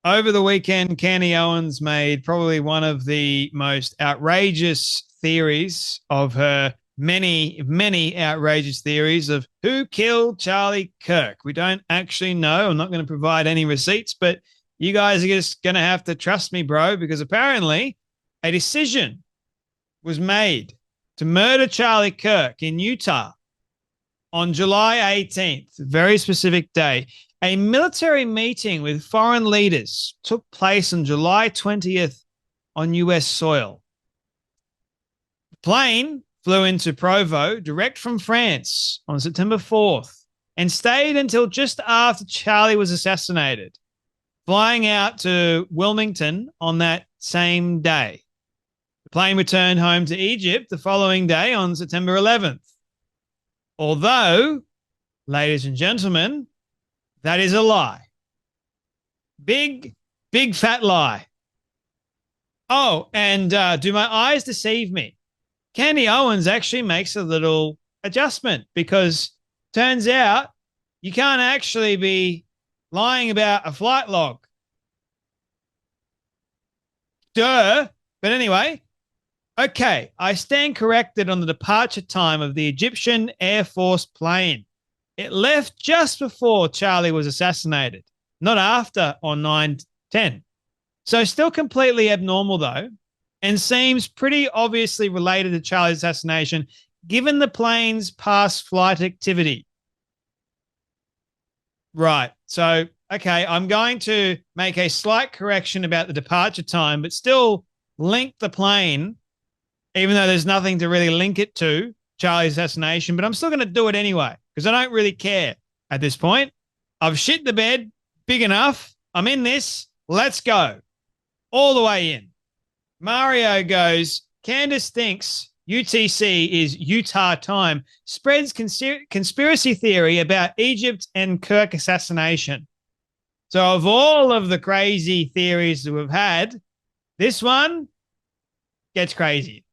Over the weekend, Candace Owens made probably one of the most outrageous theories of her many, many outrageous theories of who killed Charlie Kirk. We don't actually know. I'm not going to provide any receipts, but you guys are just going to have to trust me, bro, because apparently a decision was made to murder Charlie Kirk in Utah on July 18th, a very specific day. A military meeting with foreign leaders took place on July 20th on US soil. The plane flew into Provo direct from France on September 4th and stayed until just after Charlie was assassinated, flying out to Wilmington on that same day. The plane returned home to Egypt the following day on September 11th. Although, ladies and gentlemen, that is a lie. Big, big fat lie. Oh, and do my eyes deceive me? Candace Owens actually makes a little adjustment because turns out you can't actually be lying about a flight log. Duh. But anyway, okay, I stand corrected on the departure time of the Egyptian Air Force plane. It left just before Charlie was assassinated, not after on 9/10. So still completely abnormal, though, and seems pretty obviously related to Charlie's assassination, given the plane's past flight activity. Right. So, okay, I'm going to make a slight correction about the departure time, but still link the plane, even though there's nothing to really link it to Charlie's assassination, but I'm still going to do it anyway because I don't really care at this point. I've shit the bed big enough. I'm in this. Let's go. All the way in. Mario goes, Candace thinks UTC is Utah time, spreads conspiracy theory about Egypt and Kirk assassination. So of all of the crazy theories that we've had, this one gets crazy.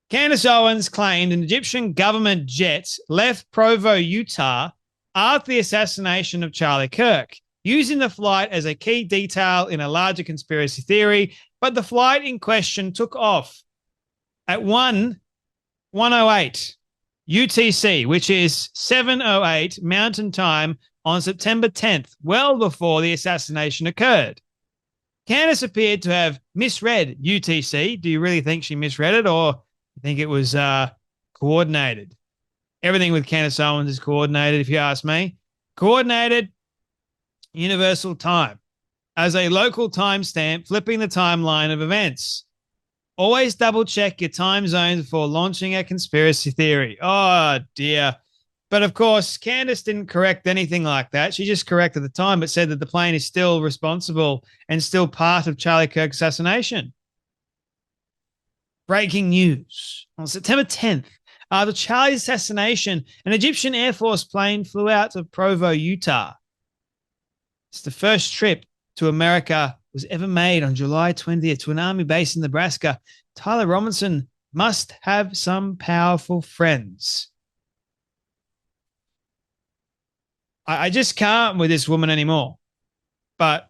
Candace Owens claimed an Egyptian government jet left Provo, Utah after the assassination of Charlie Kirk, using the flight as a key detail in a larger conspiracy theory, but the flight in question took off at 1:08 UTC, which is 7:08 Mountain Time on September 10th, well before the assassination occurred. Candace appeared to have misread UTC. Do you really think she misread it, or you think it was coordinated? Everything with Candace Owens is coordinated, if you ask me. Coordinated universal time as a local timestamp, flipping the timeline of events. Always double check your time zones before launching a conspiracy theory. Oh, dear. But of course, Candace didn't correct anything like that. She just corrected the time, but said that the plane is still responsible and still part of Charlie Kirk's assassination. Breaking news. On September 10th, after Charlie's assassination, an Egyptian Air Force plane flew out of Provo, Utah. It's the first trip to America was ever made on July 20th to an army base in Nebraska. Tyler Robinson must have some powerful friends. I just can't with this woman anymore. But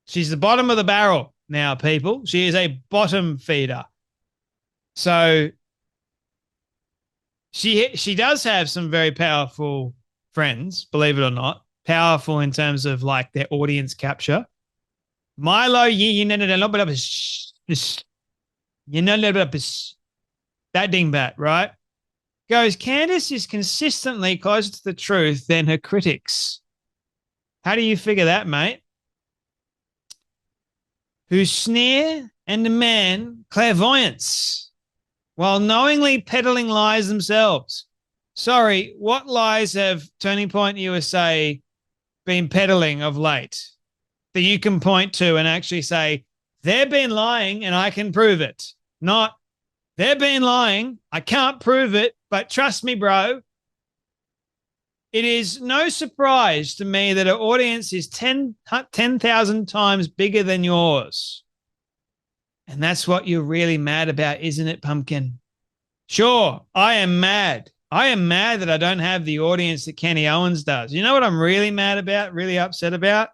she's the bottom of the barrel now, people. She is a bottom feeder. So she does have some very powerful friends, believe it or not. Powerful in terms of like their audience capture. Milo, that dingbat, right? Goes, Candace is consistently closer to the truth than her critics. How do you figure that, mate? Who sneer and demand clairvoyance while knowingly peddling lies themselves. Sorry, what lies have Turning Point USA been peddling of late that you can point to and actually say, they've been lying and I can prove it? Not, they've been lying, I can't prove it, but trust me, bro. It is no surprise to me that our audience is 10,000 times bigger than yours. And that's what you're really mad about, isn't it, Pumpkin? Sure, I am mad. I am mad that I don't have the audience that Candace Owens does. You know what I'm really mad about, really upset about?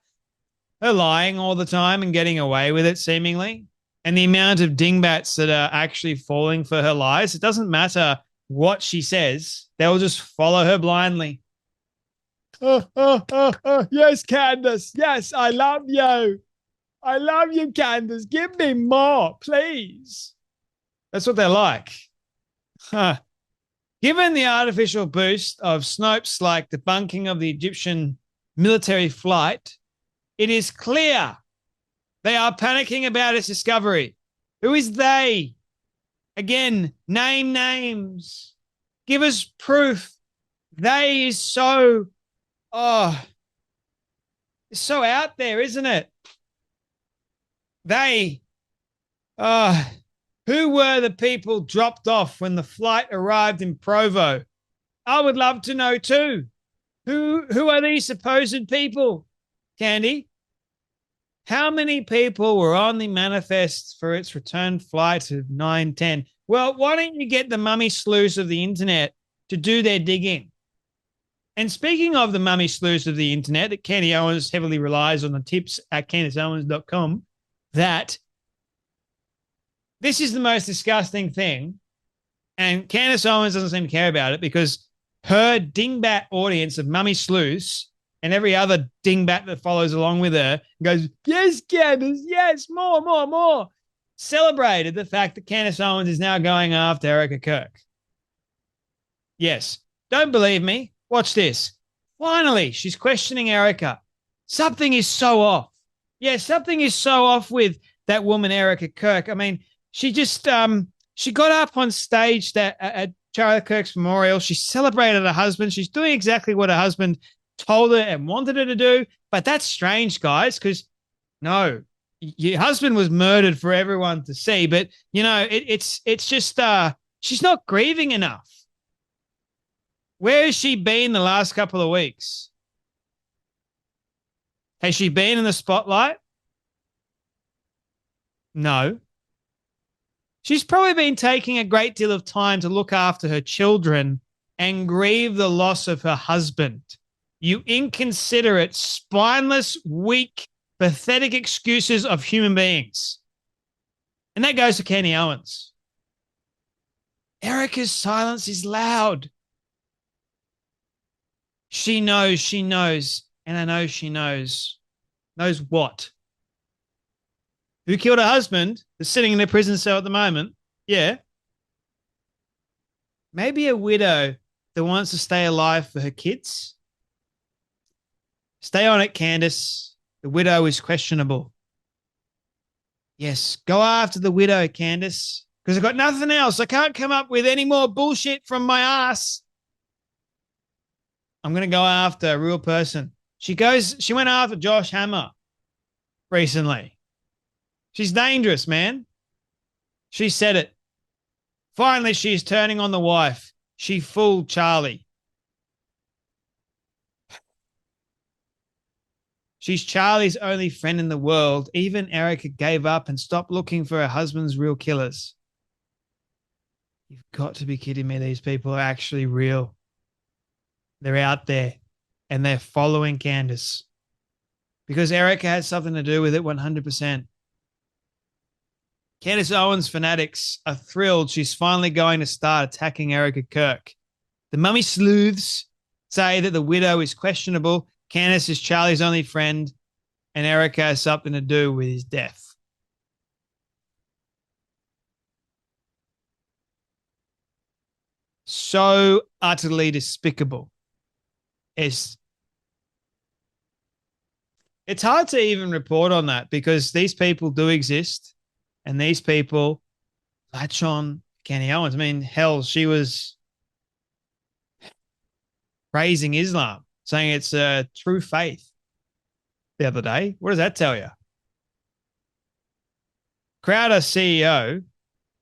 Her lying all the time and getting away with it, seemingly, and the amount of dingbats that are actually falling for her lies. It doesn't matter what she says, they'll just follow her blindly. Yes, Candace. Yes, I love you. I love you, Candace. Give me more, please. That's what they're like. Huh. Given the artificial boost of Snopes like debunking of the Egyptian military flight, it is clear they are panicking about its discovery. Who is they? Again, name names. Give us proof. They is so, oh, it's so out there, isn't it? They, oh, who were the people dropped off when the flight arrived in Provo? I would love to know too. Who are these supposed people, Candy? How many people were on the manifest for its return flight of 910? Well, why don't you get the mummy sleuths of the internet to do their digging? And speaking of the mummy sleuths of the internet, that Candy Owens heavily relies on the tips at CandaceOwens.com, that this is the most disgusting thing. And Candace Owens doesn't seem to care about it because her dingbat audience of mummy sleuths and every other dingbat that follows along with her goes, yes, Candace, yes, more, more, more. Celebrated the fact that Candace Owens is now going after Erika Kirk. Yes. Don't believe me? Watch this. Finally, she's questioning Erika. Something is so off. Yeah, something is so off with that woman, Erika Kirk. I mean, she just she got up on stage at Charlie Kirk's memorial. She celebrated her husband. She's doing exactly what her husband told her and wanted her to do. But that's strange, guys, because no, your husband was murdered for everyone to see. But you know, it's just she's not grieving enough. Where has she been the last couple of weeks? Has she been in the spotlight? No. She's probably been taking a great deal of time to look after her children and grieve the loss of her husband. You inconsiderate, spineless, weak, pathetic excuses of human beings. And that goes to Candy Owens. Erika's silence is loud. She knows, and I know she knows. Knows what? Who killed her husband? Is sitting in a prison cell at the moment. Yeah. Maybe a widow that wants to stay alive for her kids. Stay on it, Candace. The widow is questionable. Yes, go after the widow, Candace, because I've got nothing else. I can't come up with any more bullshit from my ass. I'm going to go after a real person. She went after Josh Hammer recently. She's dangerous, man. She said it. Finally, she's turning on the wife. She fooled Charlie. She's Charlie's only friend in the world. Even Erika gave up and stopped looking for her husband's real killers. You've got to be kidding me. These people are actually real. They're out there and they're following Candace because Erika had something to do with it 100%. Candace Owens fanatics are thrilled she's finally going to start attacking Erika Kirk. The mummy sleuths say that the widow is questionable. Candace is Charlie's only friend, and Erika has something to do with his death. So utterly despicable. It's hard to even report on that because these people do exist, and these people latch on Candy Owens. I mean, hell, she was praising Islam, saying it's a true faith the other day. What does that tell you? Crowder CEO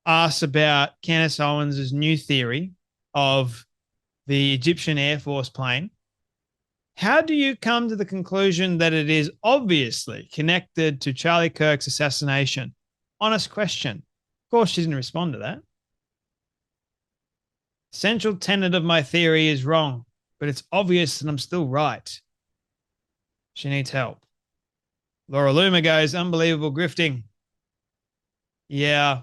asked about Candace Owens' new theory of the Egyptian Air Force plane. How do you come to the conclusion that it is obviously connected to Charlie Kirk's assassination? Honest question. Of course, she didn't respond to that. Central tenet of my theory is wrong, but it's obvious that I'm still right. She needs help. Laura Loomer goes, unbelievable grifting. Yeah.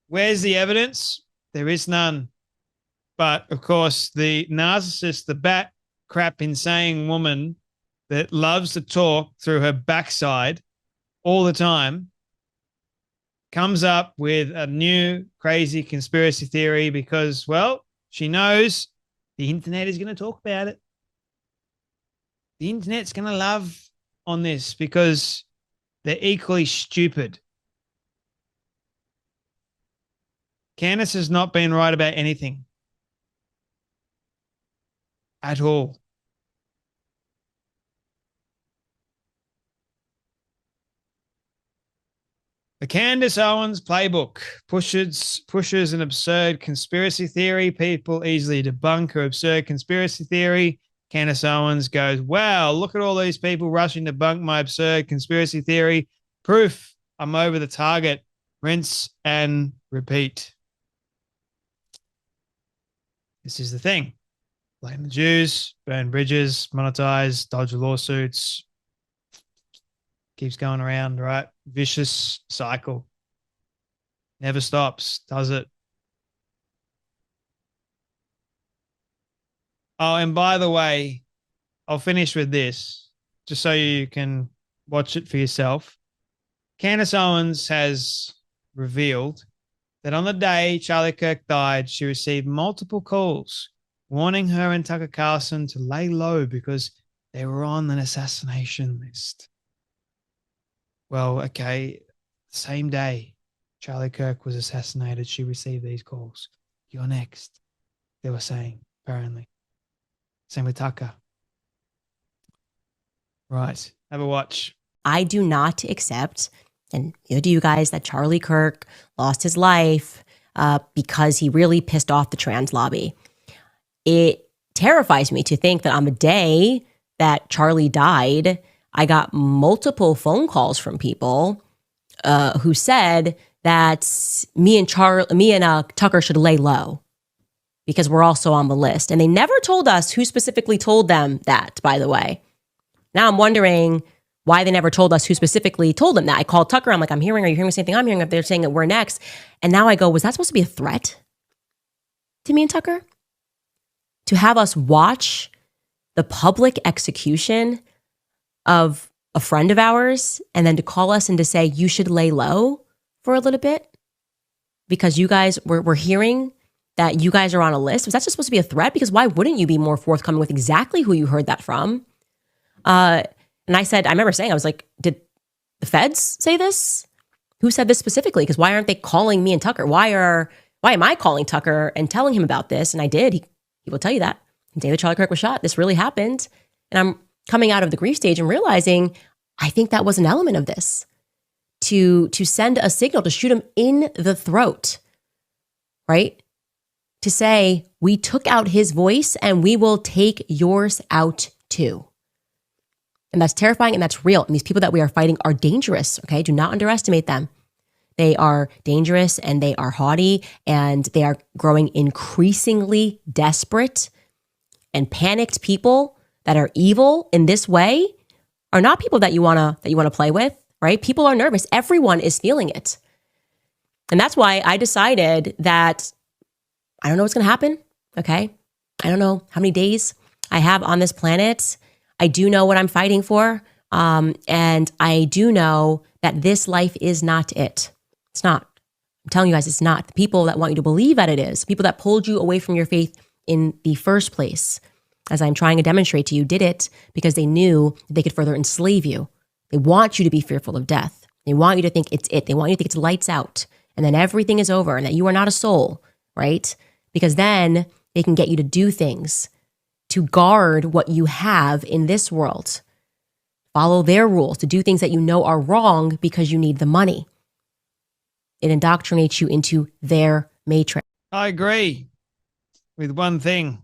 Where's the evidence? There is none. But of course, the narcissist, the bat crap insane woman that loves to talk through her backside all the time comes up with a new crazy conspiracy theory because, well, she knows the internet is going to talk about it. The internet's going to love on this because they're equally stupid. Candace has not been right about anything at all. The Candace Owens playbook pushes an absurd conspiracy theory. People easily debunk her absurd conspiracy theory. Candace Owens goes, wow, look at all these people rushing to debunk my absurd conspiracy theory. Proof I'm over the target. Rinse and repeat. This is the thing. Blame the Jews, burn bridges, monetize, dodge lawsuits. Keeps going around, right? Vicious cycle. Never stops, does it? Oh, and by the way, I'll finish with this just so you can watch it for yourself. Candace Owens has revealed that on the day Charlie Kirk died, she received multiple calls warning her and Tucker Carlson to lay low because they were on an assassination list. Well, okay, same day Charlie Kirk was assassinated, she received these calls. You're next, they were saying, apparently. Same with Tucker. Right, have a watch. I do not accept, and neither do you guys, that Charlie Kirk lost his life because he really pissed off the trans lobby. It terrifies me to think that on the day that Charlie died, I got multiple phone calls from people who said that me and Tucker should lay low because we're also on the list. And they never told us who specifically told them that, by the way. Now I'm wondering why they never told us who specifically told them that. I called Tucker. I'm like, are you hearing the same thing I'm hearing? If they're saying that we're next. And now I go, was that supposed to be a threat to me and Tucker? To have us watch the public execution of a friend of ours and then to call us and to say, you should lay low for a little bit because you guys we're hearing that you guys are on a list. Was that just supposed to be a threat? Because why wouldn't you be more forthcoming with exactly who you heard that from? And I remember saying, I was like, did the feds say this? Who said this specifically? Because why aren't they calling me and Tucker? Why am I calling Tucker and telling him about this? And I did. He will tell you that. The day that Charlie Kirk was shot, this really happened. And I'm coming out of the grief stage and realizing I think that was an element of this. To send a signal, to shoot him in the throat, right? To say, we took out his voice and we will take yours out too. And that's terrifying and that's real. And these people that we are fighting are dangerous, okay? Do not underestimate them. They are dangerous and they are haughty and they are growing increasingly desperate and panicked. People that are evil in this way are not people that you want to play with, right? People are nervous. Everyone is feeling it. And that's why I decided that I don't know what's going to happen, okay? I don't know how many days I have on this planet. I do know what I'm fighting for. And I do know that this life is not it. It's not. I'm telling you guys, it's not. The people that want you to believe that it is, people that pulled you away from your faith in the first place, as I'm trying to demonstrate to you, did it because they knew that they could further enslave you. They want you to be fearful of death. They want you to think it's it. They want you to think it's lights out and then everything is over and that you are not a soul, right? Because then they can get you to do things to guard what you have in this world. Follow their rules, to do things that you know are wrong because you need the money. It indoctrinates you into their matrix. I agree with one thing.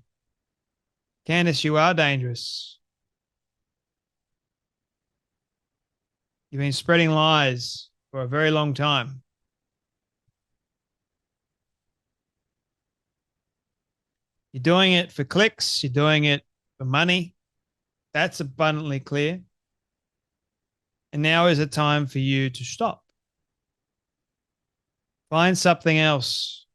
Candace, you are dangerous. You've been spreading lies for a very long time. You're doing it for clicks. You're doing it for money. That's abundantly clear. And now is a time for you to stop. Find something else.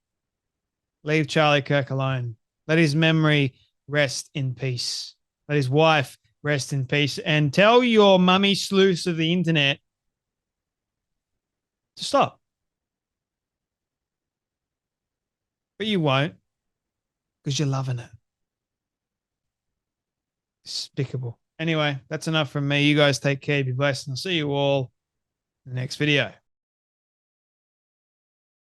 Leave Charlie Kirk alone. Let his memory rest in peace. Let his wife rest in peace. And tell your mummy sleuths of the internet to stop. But you won't, because you're loving it. Despicable. Anyway, that's enough from me. You guys take care. Be blessed. And I'll see you all in the next video.